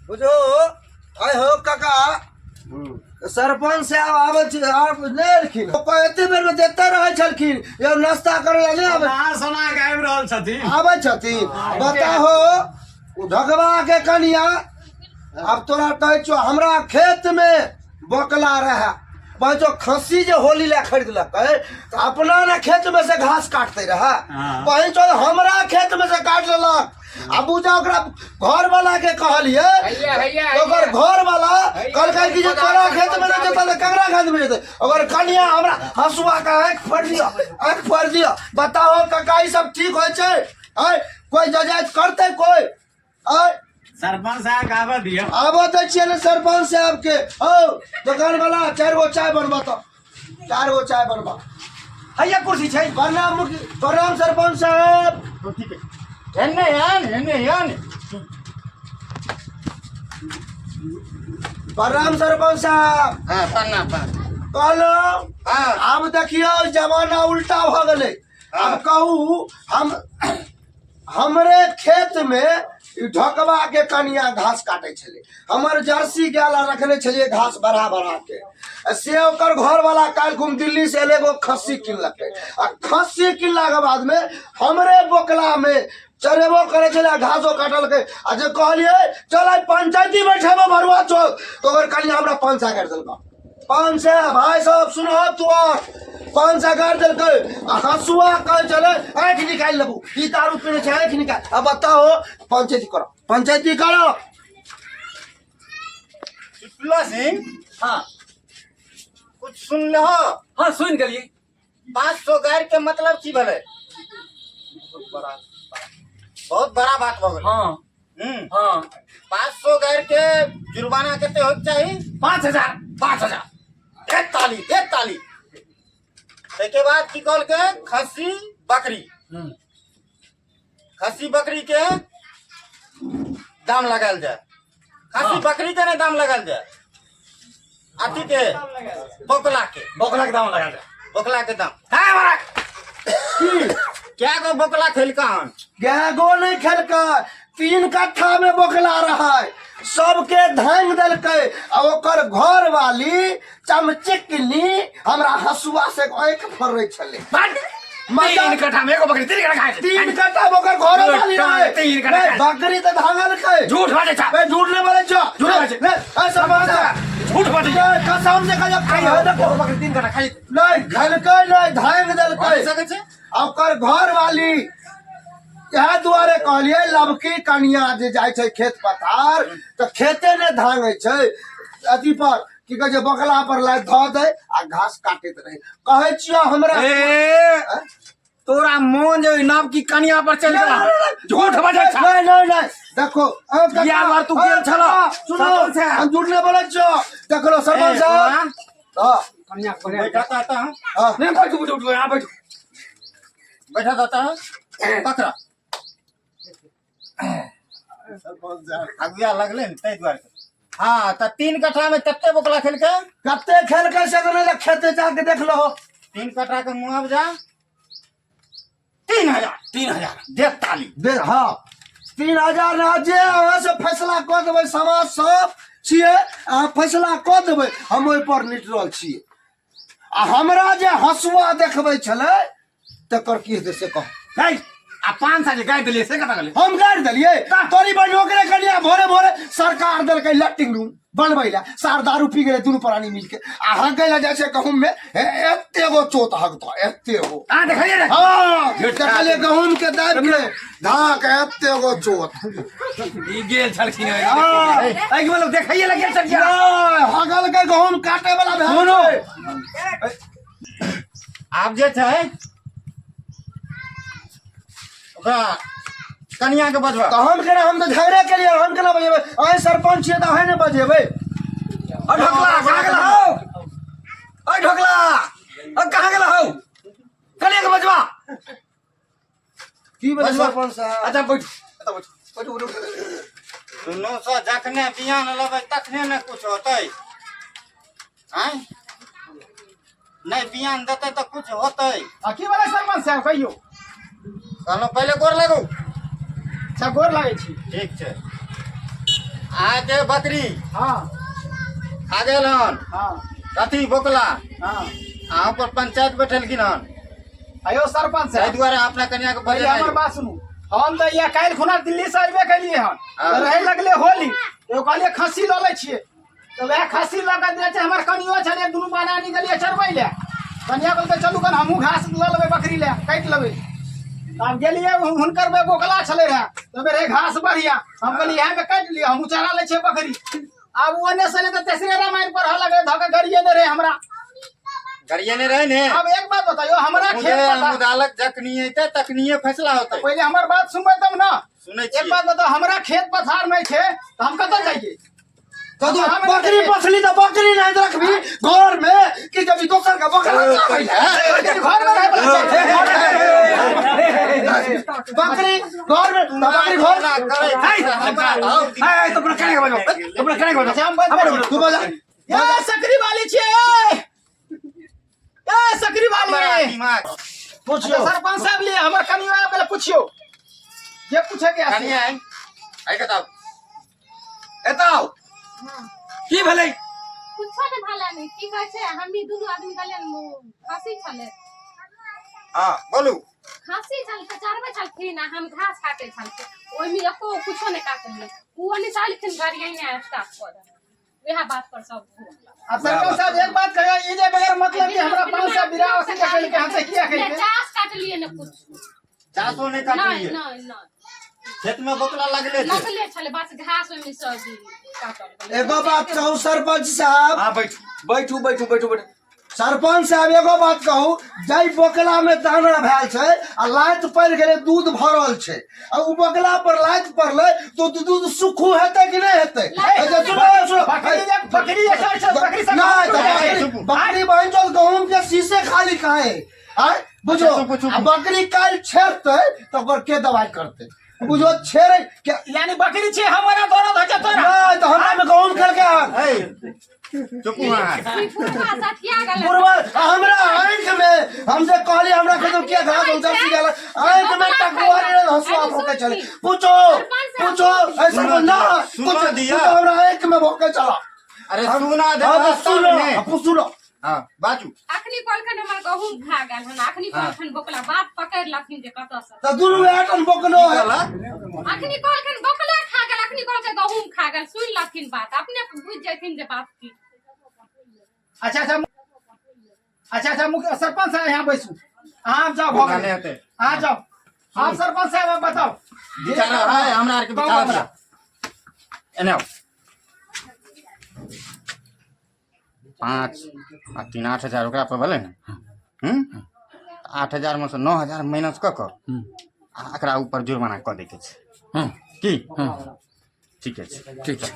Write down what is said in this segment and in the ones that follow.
बुझो आय हो काका सरपंच से आप नहीं एलखिन एते बेर में देते रहे छलखिन ये नाश्ता करे नहीं आवे सुना के आबि रहल छथिन आवे छथिन बताहो ढगवा के कनिया अब तोरा कहे छो हमरा खेत में बोकला रहा जो खस्सी जो होली ला खरीद लकै तो अपना ना खेत में से घास काटते रहा वही जो हमरा खेत में से काट लेलक अबू जा घर वाला के कहलिए अगर घर वाला कल कि तोरा खेत में नहीं जता ककरा खेत में जते अगर कनिया हमरा हसुआ का आंख फोड़ दिया बताओ काका ई सब ठीक होय छै कोई जजाज करते कोई सरपंच साहब आवा दियो आवा दै छियै ने सरपंच साहब के दुकान वाला 4 गो चाय बनबा तो 4 गो चाय बनबा हैया कुर्सी छै प्रणाम सरपंच साहब ठीक है एने प्रणाम सरपंच साहब हां प्रणाम कहलो अब देखियो जमाना उल्टा भ गेलै अब कहू हमरे खेत में ढकवा के कनिया घास काटे छले हमर जर्सी गाला रखने छलिए घास बढ़ा के से ओकर घर वाला काल घूम दिल्ली से एगो खस्सी किनलकै आ खस्सी किनला के बाद में हमरे बोकला में चरेबो करे छले घासो काटल के आ जे कहलिए चल पंचायती बैठेबो भरुआ चौक तो ओकर कनिया हमरा 500 कर देलक 500 भाई साहब सुनो तू 500 कर देलकै आ हसुआ कह चले आंख निकाल लेबू ई दारू पीने छै आंख निकाल अब बताओ पंचायती करो सुतला सिंह हाँ कुछ सुन लो हाँ सुन गलिए 500 गार के मतलब की भले बहुत बड़ा बात हो गई हाँ हाँ 500 गार के जुर्माना कितने हो चाहिए 5,000 एक ताली के बाद की कॉल के खस्सी बकरी के दाम लगाल जाए खस्सी बकरी के नहीं दाम लगाल जाए अथी के बोकला के दाम लगा दे बोकला के दाम है हमारा क्या को बोकला खेलका हन गो नहीं खेलका 3 कट्ठा में बोकला रहा है सबके धांग देलकै आ ओकर घर वाली चमचिकनी हमरा हसुआ से आंख फोड़ै छले 3 कट्ठा में एगो बकरी 3 कट्ठा खाए 3 कट्ठा बोकर घर वाली रहे 3 कट्ठा बकरी तो धांगल कै झूठ बाजे छा झूठ नहीं बोले छ झूठ बाजे ए सब झूठ बाजे कसम से कह खाई है देखो बकरी 3 कट्ठा खाई नहीं खेलकै नहीं धांग देलकै सके छे ओकर घर वाली यह दुआरे कहलिए लबकी कनिया जे जाय छै खेत पथार तो खेते ने धांगे छै अथी पर की कहे बकला पर लाइ ध दे आ घास काटैत रहे कहे छियो हमरा तोरा मोन जो नाम की कनिया पर चल गया झूठ बाजे छा नहीं देखो या बार तू गेल छला सुनो हम झूठ नहीं बोलै छियो देखलो सरपंच साहब हां कनिया को बैठाता था हां नहीं बैठ उठ यहां बैठ बैठा जाता है बकरा सरपंच साहब अगुआ लगले न तै द्वार हाँ तो 3 कट्ठा में कत्ते बोकला खेल के कत्ते खेल के से ने खेते जाके देख लो 3 कट्ठा के मुआवजा 3000 दे ताली दे हाँ 3000 ना जे अहाँ से फैसला कर देबै समाज सब छिए अहाँ फैसला कर देबै हम ओइ पर निटरल छिए आ हमरा जे हसुआ देखबै छलै तकर की हेतै से कह नहीं आ 5 साल गाय दिले से कता गले हम गाड़ देलिए तोरी बहन ओकरे कनिया भोरे सरकार देलकै लैट्रिन रूम बनबैला सार दारू पी गेलै दुनू प्राणी मिलके आ हगैला जाय छै गहूम में एते गो चोत हगतो एते गो आ देखलिए रे हां देखलिए गहूम के दाब के धाक एते गो चोत ई गेल छलखिन हां आई मतलब देखैए लगे चल गया हगल के गहूम काटे वाला भे सुनो आप जे छै कनिया के बजवा तो हम तो झगड़े के लिए हम केना बजेबै आइ सरपंच छियै त अहाँ ने बजेबै ओ ढोकला कहां गेल हो ओ ढोकला ओ कहां गेल हो कनिया के बजवा की बजे सरपंच साहब अच्छा बैठ दुनू से जखने बियान लेबै तखने ने कुछ होतै हैं नहीं बियान देते तो कुछ होतै आ की बोले सरपंच साहब कहियो कहलो पहले गोर लगू सब गोर लागै छी ठीक छै आके बकरी हाँ खा गेल हन हाँ कथी बोकला हाँ अहाँ पर पंचायत बैठलखिन हन अयो सरपंच ताहि साहब दुआरे अपना कन्या के पहले बजे हमर बात सुनू हम तो ये काल्हि खुना दिल्ली से अबे केलिए हन हाँ। तो रहे लगले होली तो कहलिए खस्सी ल लै छियै तो वह खस्सी ल के दे छै हमर कनियो छले दुनू बाना निकलिए चरबै ले कनिया बोलते चलू कन हमहू घास ल लेबै बकरी ले काटि लेबै तब गेलिए हुनकर बे बोकला छले रहे तो मेरे घास बढ़िया हम कहलिए यहाँ पे काटि लिया हमहू चरा ले छियै बकरी अब ओने से ले तो तेसरे रामायण पर लगे धक गरिए दे रहे हमरा गरिए ने रहे ने अब एक बात बताइयो हमरा मुझे खेत पता अदालत जखनी अयतै तखनिए फैसला होतै पहले हमार बात सुनबै तब ना सुनै एक छियै बात बताओ हमरा खेत पथार में छे तो हम कतऽ जाइए तो बकरी पसली तो बकरी नहीं रखबी घर में कि जब दोसर का बकरा घर में रहे वाला छै। बकरी घर में तो बकरी घर तो अपना कने के बजाओ तो अपना कने के बजाओ अच्छा हम बात करू तू बजा ये सकरी वाली छे ये सकरी हमारा वाली दिमाग पूछियो सरपंच साहब लिए हमर कनिया आबे ले पूछियो जे पूछे के आसी कनिया आई बताओ एताओ की भेलै कुछो ने भाला नहीं की कहै छै हम भी दुनू आदमी गलन खांसी छले हां बोलू खांसी छल त चारबे छलखिन आ हम घास काटे छलखिन ओइ में एको कुछो ने काटलिए ओ ने चालखिन गाड़िया ने स्टार्ट कर वह बात पर सब अब सरपंच साहब एक बात कहियो ई जे बगैर मतलब कि हमरा 500 बिराव से कहल के हमसे किया ने कहिए चास काट लिए ने कुछ चासो नहीं नहीं काटलिए नहीं खेत में बोकला लगले थे लगले छले बस घास में सब काटल एगो बात कहूँ सरपंच साहब हां बैठू बैठू बैठू बैठू सरपंच साहब एगो बात कहूँ जई बोकला में दाना भेल छै आ लाइत पड़ गेले दूध भरल छै आ उ बोकला पर लाइत पड़ले तो दूध सुखू हेतै कि नहीं हेतै अच्छा सुनो सुनो बकरी ऐसा बकरी सब नहीं तो बकरी बहन चल गहूम के शीशे खाली काहे आय बुझो आ बकरी काल छेड़ते तो ओकर के दवाई करते बुझो छेड़े के यानी बकरी छे हमारा दोनों धचा तोरा नहीं तो हमरा में गहूम खेल के आ चुप वहां पूरा साथिया गल पूर्वा हमरा आंख में हमसे कहली हमरा के क्या घास हम जर्सी गेल आंख में टकुआरी ने हंसुआ भोके चले पूछो ऐसा ना कुछ दिया। हमरा आंख में भोके चला अरे सुना दे अब सुनो ने अब सुनो हां बाजू अखनी कलखन हमर गहूम खा गेल हन अखनी कलखन बोकला बाप पकड़ लखिन जे कत से तो दुनु एटन बोकलो है अखनी कलखन बोकला खा गेल अखनी कलखन गहूम खा गेल सुन लखिन बात अपने बुझ जथिन जे बात की अच्छा मुख्य सरपंच साहब यहाँ बैसू हाँ जाओ भोग बोकला नहीं होते हाँ जाओ हाँ सरपंच साहब आप बताओ विचार है हमरा आर के विचार एने आओ 5 आ 3 8,000 ओकरा पर भेलै ने 8,000 में से 9,000 माइनस क क एकरा ऊपर जुर्माना क दै के छै की ठीक है ठीक है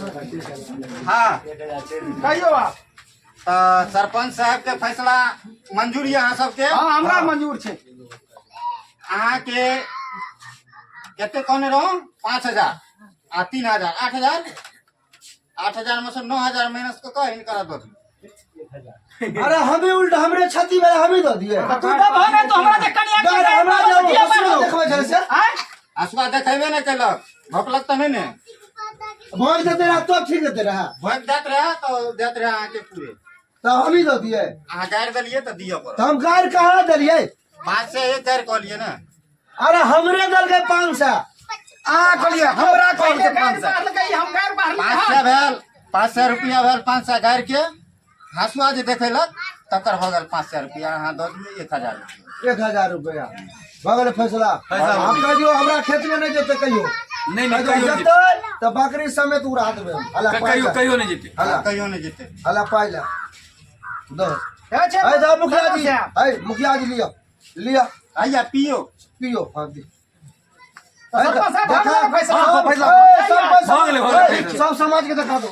हाँ कहियो आप सरपंच साहब के फैसला मंजूर है अहाँ सबके हाँ हमरा मंजूर छे अहाँ के कते कहने रहो 5,000 आ 3,000 8,000 में से 9,000 माइनस क क इनकरा दो अरे हमें उल्टा हमरे छाती में हमें दे दिए तू तो बहन तो हमरा दे कनिया डर हमरा जो देखबे छले से हैं आसुआ देखेबे न केलक भोकलक त नहीं ने भोग देते रहा तो ठीक देते रहा भोक देत रहे तो देत रहे अहाँ के पूरे तो हम ही दे दिए अहाँ गाड़ देलिए तो दियो पर तो हम गायर कहाँ दिलिए 5 से 1 गाड़ कहलिए ना अरे हमरे दल के 500 आ कहलिए हमरा कॉल के 500 हम गायर बाहर 500 भेल 500 रुपया भेल 500 गाड़ के हसुआ जे देखेलक तकर हो गेल 500 रुपया अहाँ दऽ दिए 1,000 रुपया 1,000 रुपया भगल फैसला हम कहियो हमरा खेत में नहीं जेते कहियो नहीं नहीं कहियो कहियो जेते तो बकरी समेत उड़ा देबे हला कहियो कहियो नहीं जीते हला कहियो नहीं जीते हला पाइला दो अच्छा ए दा मुखिया जी ए मुखिया जी लियो लिया आइया पियो पियो हां दी सरपंच साहब हमरा फैसला हाँ, फैसला। भाग ले, भाग ले। सब समाज के दिखा दो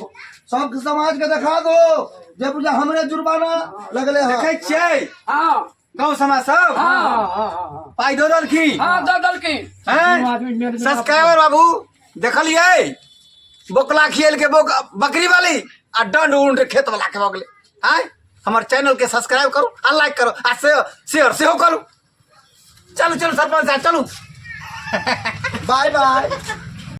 सब समाज के दिखा दो जे पूजा हमरे जुर्माना लगले है देखै छियै गांव समाज सब पाई दो दलखिन हैं सब्सक्राइबर बाबू देखलिए बोकला खेल के बकरी वाली आ डंड उंड खेत वाला के भगले हैं हमारे चैनल के सब्सक्राइब करो आ लाइक करो आ शेयर सेहो करो चलो चलो सरपंच साहब चलो बाय बाय।